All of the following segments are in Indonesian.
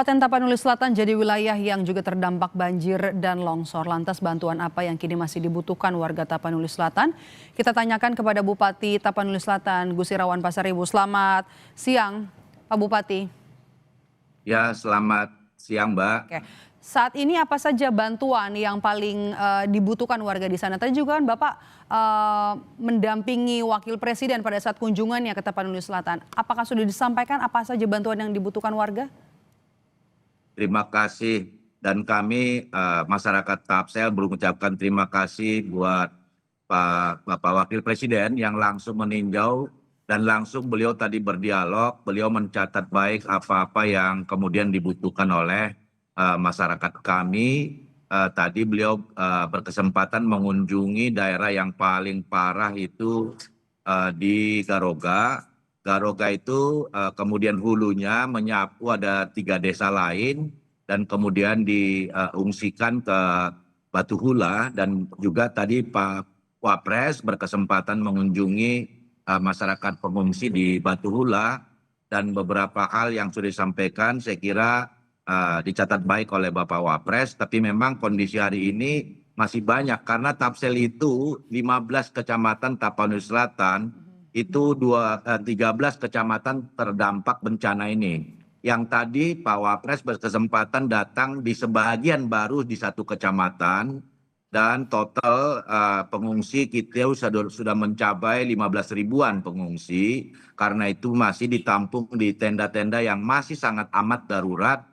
Kabupaten Tapanuli Selatan jadi wilayah yang juga terdampak banjir dan longsor. Lantas bantuan apa yang kini masih dibutuhkan warga Tapanuli Selatan? Kita tanyakan kepada Bupati Tapanuli Selatan, Gus Irawan Pasaribu. Selamat siang, Pak Bupati. Ya, selamat siang, Mbak. Oke. Saat ini apa saja bantuan yang paling dibutuhkan warga di sana? Tadi juga kan Bapak mendampingi Wakil Presiden pada saat kunjungannya ke Tapanuli Selatan. Apakah sudah disampaikan apa saja bantuan yang dibutuhkan warga? Terima kasih. Dan kami masyarakat Tapsel mengucapkan terima kasih buat Bapak Wakil Presiden yang langsung meninjau dan langsung beliau tadi berdialog, beliau mencatat baik apa-apa yang kemudian dibutuhkan oleh masyarakat kami. Tadi beliau berkesempatan mengunjungi daerah yang paling parah itu di Garoga. Garoga itu kemudian hulunya menyapu ada 3 desa lain dan kemudian diungsikan ke Batu Hula, dan juga tadi Pak Wapres berkesempatan mengunjungi masyarakat pengungsi di Batu Hula, dan beberapa hal yang sudah disampaikan saya kira dicatat baik oleh Bapak Wapres. Tapi memang kondisi hari ini masih banyak karena Tapsel itu 15 kecamatan Tapanuli Selatan itu 13 kecamatan terdampak bencana ini. Yang tadi Pak Wapres berkesempatan datang di sebagian baru di 1 kecamatan, dan total pengungsi kita sudah mencapai 15 ribuan pengungsi. Karena itu masih ditampung di tenda-tenda yang masih sangat amat darurat.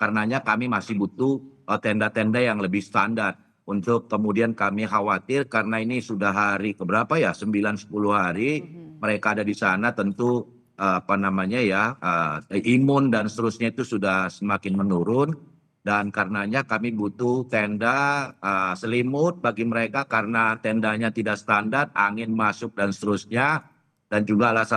Karenanya kami masih butuh tenda-tenda yang lebih standar. Untuk kemudian kami khawatir karena ini sudah hari keberapa ya, 9-10 hari mereka ada di sana, tentu imun dan seterusnya itu sudah semakin menurun. Dan karenanya kami butuh tenda selimut bagi mereka karena tendanya tidak standar, angin masuk dan seterusnya, dan juga alas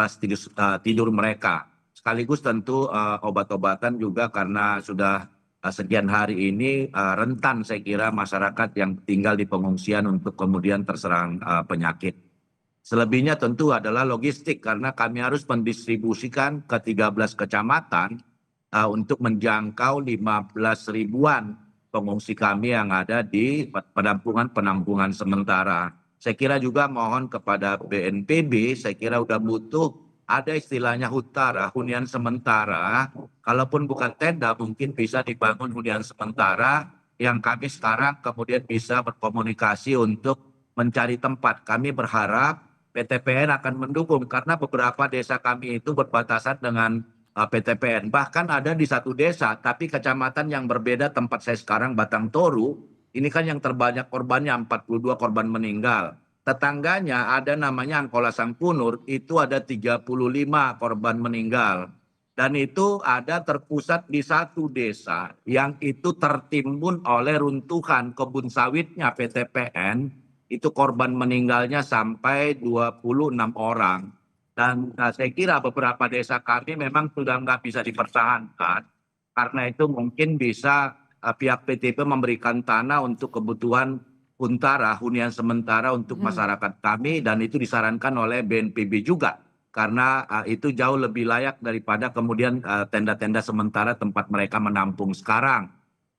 tidur mereka. Sekaligus tentu obat-obatan juga karena sudah sekian hari ini rentan saya kira masyarakat yang tinggal di pengungsian untuk kemudian terserang penyakit. Selebihnya tentu adalah logistik karena kami harus mendistribusikan ke 13 kecamatan untuk menjangkau 15 ribuan pengungsi kami yang ada di penampungan sementara. Saya kira juga mohon kepada BNPB, saya kira udah butuh ada istilahnya hutara, hunian sementara. Kalaupun bukan tenda, mungkin bisa dibangun hunian sementara yang kami sekarang kemudian bisa berkomunikasi untuk mencari tempat. Kami berharap PTPN akan mendukung karena beberapa desa kami itu berbatasan dengan PTPN. Bahkan ada di 1 desa, tapi kecamatan yang berbeda tempat saya sekarang, Batang Toru, ini kan yang terbanyak korbannya 42 korban meninggal. Tetangganya ada namanya Angkola Sangkunur, itu ada 35 korban meninggal. Dan itu ada terpusat di 1 desa yang itu tertimbun oleh runtuhan kebun sawitnya PTPN, itu korban meninggalnya sampai 26 orang. Dan saya kira beberapa desa kami memang sudah nggak bisa dipertahankan. Karena itu mungkin bisa pihak PTP memberikan tanah untuk kebutuhan huntara, hunian sementara untuk masyarakat kami, dan itu disarankan oleh BNPB juga. Karena itu jauh lebih layak daripada kemudian tenda-tenda sementara tempat mereka menampung sekarang.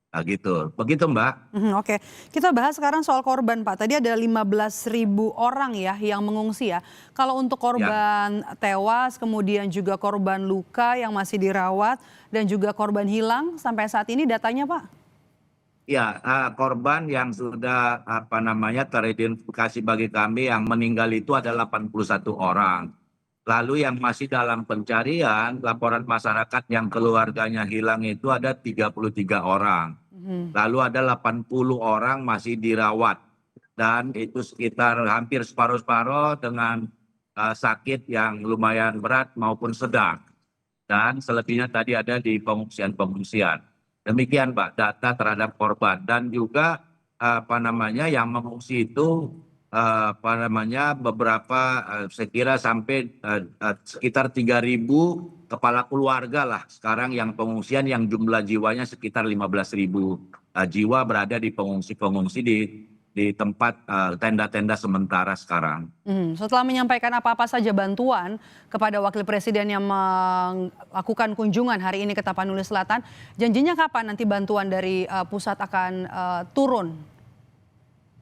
Nah, gitu. Begitu, Mbak. Oke, kita bahas sekarang soal korban Pak. Tadi ada 15 ribu orang ya yang mengungsi ya. Kalau untuk korban tewas, kemudian juga korban luka yang masih dirawat, dan juga korban hilang sampai saat ini datanya Pak? Ya, korban yang sudah teridentifikasi bagi kami yang meninggal itu ada 81 orang. Lalu yang masih dalam pencarian, laporan masyarakat yang keluarganya hilang itu ada 33 orang. Lalu ada 80 orang masih dirawat. Dan itu sekitar hampir separuh-separuh dengan sakit yang lumayan berat maupun sedang. Dan selebihnya tadi ada di pengungsian-pengungsian. Demikian Pak data terhadap korban. Dan juga yang mengungsi itu beberapa saya kira sampai sekitar 3.000 kepala keluarga lah sekarang yang pengungsian, yang jumlah jiwanya sekitar 15.000 jiwa berada di pengungsi-pengungsi di di tempat tenda-tenda sementara sekarang. Setelah menyampaikan apa-apa saja bantuan kepada Wakil Presiden yang melakukan kunjungan hari ini ke Tapanuli Selatan, janjinya kapan nanti bantuan dari pusat akan turun?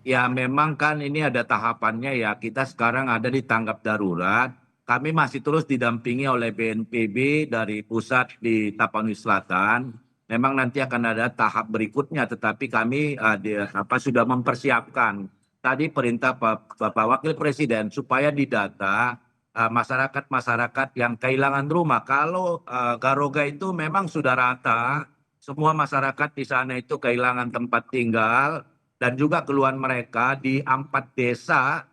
Ya memang kan ini ada tahapannya ya, kita sekarang ada di tanggap darurat. Kami masih terus didampingi oleh BNPB dari pusat di Tapanuli Selatan. Memang nanti akan ada tahap berikutnya, tetapi kami sudah mempersiapkan. Tadi perintah Bapak Wakil Presiden supaya didata masyarakat-masyarakat yang kehilangan rumah. Kalau Garoga itu memang sudah rata, semua masyarakat di sana itu kehilangan tempat tinggal, dan juga keluhan mereka di 4 desa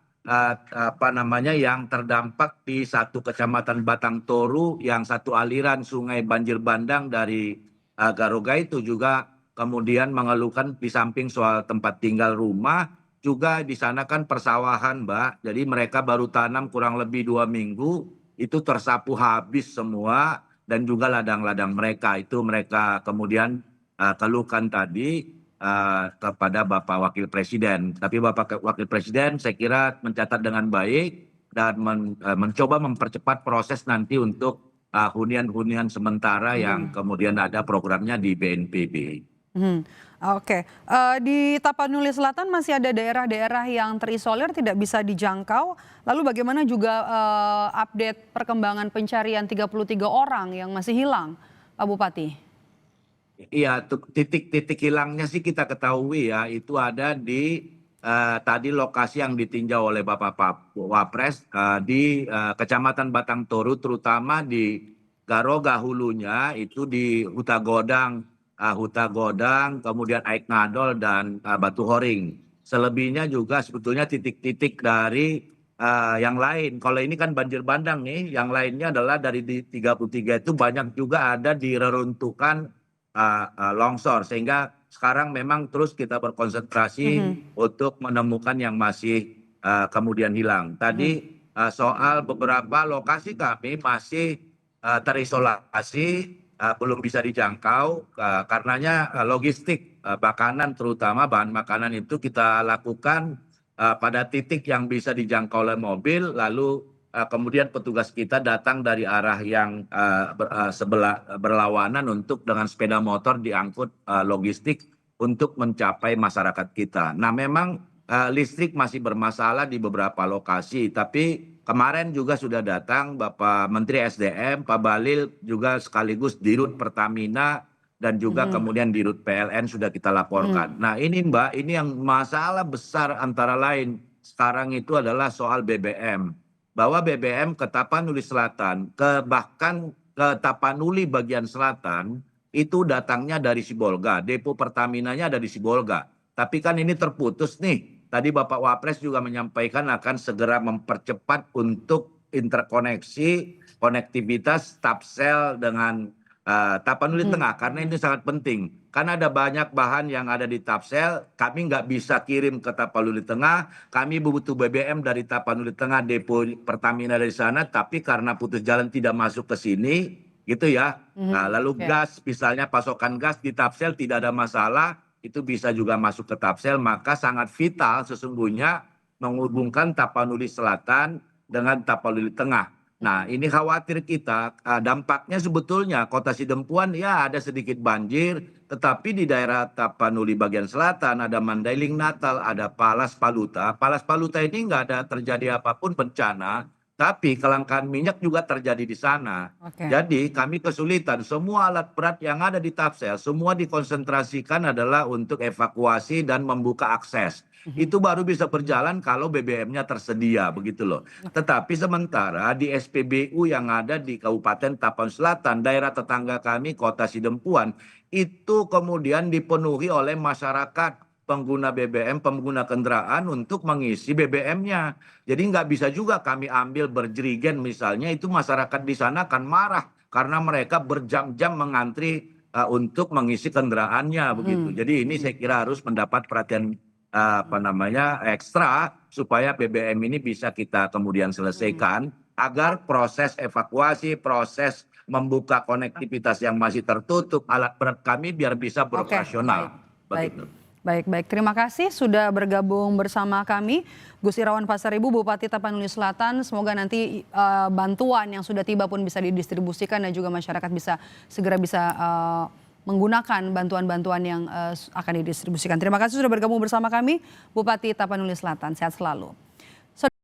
yang terdampak di satu kecamatan Batang Toru, yang satu aliran sungai banjir bandang dari Garoga itu juga kemudian mengeluhkan di samping soal tempat tinggal rumah, juga di sana kan persawahan, Mbak. Jadi mereka baru tanam kurang lebih 2 minggu, itu tersapu habis semua, dan juga ladang-ladang mereka itu mereka kemudian keluhkan tadi kepada Bapak Wakil Presiden. Tapi Bapak Wakil Presiden saya kira mencatat dengan baik dan mencoba mempercepat proses nanti untuk hunian-hunian sementara yang kemudian ada programnya di BNPB. Oke, di Tapanuli Selatan masih ada daerah-daerah yang terisolir tidak bisa dijangkau. Lalu bagaimana juga update perkembangan pencarian 33 orang yang masih hilang, Pak Bupati? Iya, titik-titik hilangnya sih kita ketahui ya, itu ada di tadi lokasi yang ditinjau oleh Bapak Wapres di Kecamatan Batang Toru, terutama di Garoga hulunya, itu di Huta Godang, kemudian Aik Ngadol dan Batu Horing. Selebihnya juga sebetulnya titik-titik dari yang lain. Kalau ini kan banjir bandang nih, yang lainnya adalah dari di 33 itu banyak juga ada di reruntuhan longsor, sehingga sekarang memang terus kita berkonsentrasi untuk menemukan yang masih kemudian hilang. Tadi soal beberapa lokasi kami masih terisolasi, belum bisa dijangkau, karenanya logistik makanan, terutama bahan makanan itu kita lakukan pada titik yang bisa dijangkau oleh mobil, lalu kemudian petugas kita datang dari arah yang berlawanan untuk dengan sepeda motor diangkut logistik untuk mencapai masyarakat kita. Nah memang listrik masih bermasalah di beberapa lokasi, tapi kemarin juga sudah datang Bapak Menteri SDM, Pak Balil, juga sekaligus Dirut Pertamina, dan juga kemudian Dirut PLN sudah kita laporkan. Nah ini Mbak, ini yang masalah besar antara lain sekarang itu adalah soal BBM. Bahwa BBM ke Tapanuli Selatan, bahkan ke Tapanuli bagian selatan, itu datangnya dari Sibolga. Depo Pertaminanya ada di Sibolga. Tapi kan ini terputus nih. Tadi Bapak Wapres juga menyampaikan akan segera mempercepat untuk interkoneksi, konektivitas Tapsel dengan Tapanuli Tengah, karena ini sangat penting. Karena ada banyak bahan yang ada di Tapsel, kami nggak bisa kirim ke Tapanuli Tengah, kami butuh BBM dari Tapanuli Tengah, depo Pertamina dari sana, tapi karena putus jalan tidak masuk ke sini, gitu ya. Nah, lalu gas, misalnya pasokan gas di Tapsel tidak ada masalah, itu bisa juga masuk ke Tapsel, maka sangat vital sesungguhnya menghubungkan Tapanuli Selatan dengan Tapanuli Tengah. Nah ini khawatir kita, dampaknya sebetulnya Kota Sidempuan ya ada sedikit banjir, tetapi di daerah Tapanuli bagian selatan ada Mandailing Natal, ada Palas Paluta. Palas Paluta ini nggak ada terjadi apapun bencana, tapi kelangkaan minyak juga terjadi di sana. Jadi kami kesulitan, semua alat berat yang ada di Tapsel, semua dikonsentrasikan adalah untuk evakuasi dan membuka akses. Itu baru bisa berjalan kalau BBM-nya tersedia, begitu loh. Tetapi sementara di SPBU yang ada di Kabupaten Tapanuli Selatan, daerah tetangga kami Kota Sidempuan, itu kemudian dipenuhi oleh masyarakat pengguna BBM, pengguna kendaraan untuk mengisi BBM-nya. Jadi nggak bisa juga kami ambil berjerigen misalnya, itu masyarakat di sana akan marah karena mereka berjam-jam mengantri untuk mengisi kendaraannya, begitu. Jadi ini saya kira harus mendapat perhatian ekstra supaya BBM ini bisa kita kemudian selesaikan agar proses evakuasi, proses membuka konektivitas yang masih tertutup alat berat kami biar bisa beroperasional. Baik. Begitu. Baik, baik. Terima kasih sudah bergabung bersama kami. Gus Irawan Pasaribu, Bupati Tapanuli Selatan. Semoga nanti bantuan yang sudah tiba pun bisa didistribusikan dan juga masyarakat segera bisa menggunakan bantuan-bantuan yang akan didistribusikan. Terima kasih sudah bergabung bersama kami, Bupati Tapanuli Selatan. Sehat selalu.